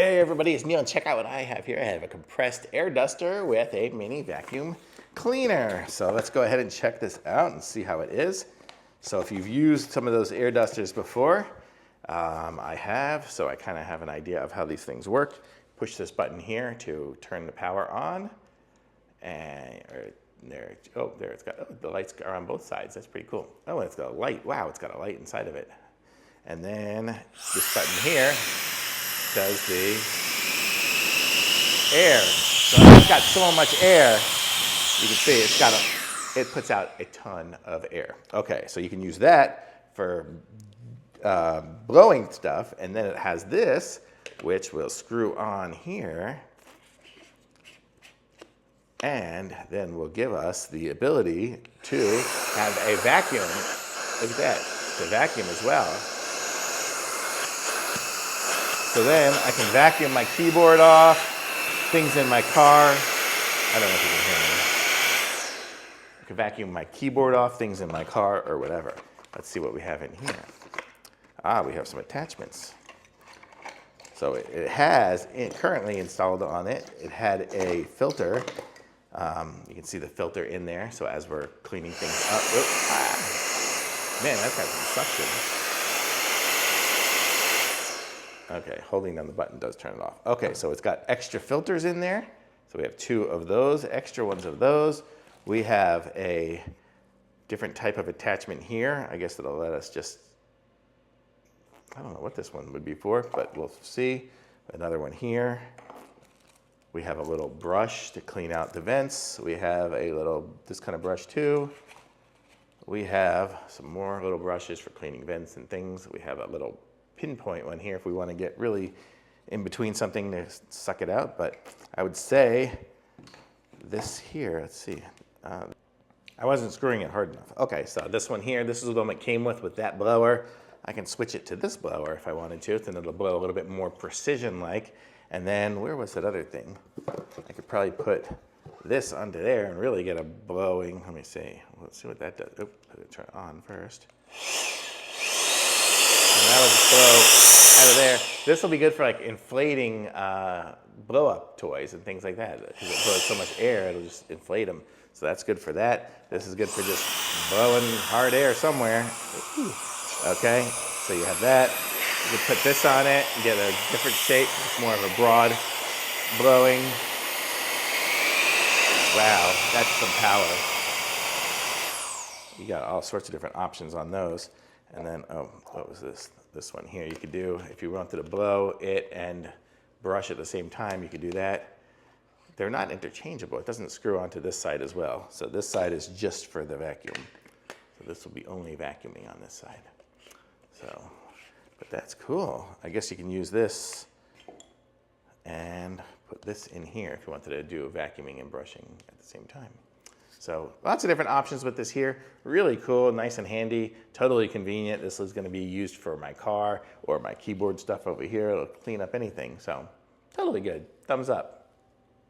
Hey everybody, it's Neil, and check out what I have here. I have a compressed air duster with a mini vacuum cleaner. So let's go ahead and check this out and see how it is. So if you've used some of those air dusters before, I have, so I kind of have an idea of how these things work. Push this button here to turn the power on, and there it's got, the lights are on both sides. That's pretty cool. Oh, and it's got a light. Wow, it's got a light inside of it. And then this button here does the air. So it's got so much air, you can see it puts out a ton of air. Okay, so you can use that for blowing stuff, and then it has this, which will screw on here, and then will give us the ability to have a vacuum. Look at that, the vacuum as well. So then I can vacuum my keyboard off, things in my car. I don't know if you can hear me. I can vacuum my keyboard off, things in my car, or whatever. Let's see what we have in here. We have some attachments. So it has, currently installed on it, it had a filter. You can see the filter in there. So as we're cleaning things up, man, that's got some suction. Okay, holding down the button does turn it off. Okay, so it's got extra filters in there. So we have two of those, extra ones of those. We have a different type of attachment here. I guess it'll let us just, I don't know what this one would be for, but we'll see. Another one here. We have a little brush to clean out the vents. We have a little, this kind of brush too. We have some more little brushes for cleaning vents and things. We have a little pinpoint one here if we want to get really in between something to suck it out. But I would say this here, let's see. I wasn't screwing it hard enough. Okay, so this one here, this is the one it came with that blower. I can switch it to this blower if I wanted to, then it'll blow a little bit more precision-like. And then, where was that other thing? I could probably put this under there and really get a blowing. Let me see. Let's see what that does. Oop, let it turn on first. And that will just blow out of there. This will be good for like inflating blow-up toys and things like that. Because it blows so much air, it'll just inflate them. So that's good for that. This is good for just blowing hard air somewhere. Okay, so you have that. You can put this on it and get a different shape. It's more of a broad blowing. Wow, that's some power. You got all sorts of different options on those. And then, oh, what was this? This one here you could do, if you wanted to blow it and brush at the same time, you could do that. They're not interchangeable. It doesn't screw onto this side as well. So this side is just for the vacuum. So this will be only vacuuming on this side. So, but that's cool. I guess you can use this and put this in here if you wanted to do vacuuming and brushing at the same time. So lots of different options with this here. Really cool, nice and handy, totally convenient. This is gonna be used for my car or my keyboard stuff over here. It'll clean up anything, so totally good. Thumbs up.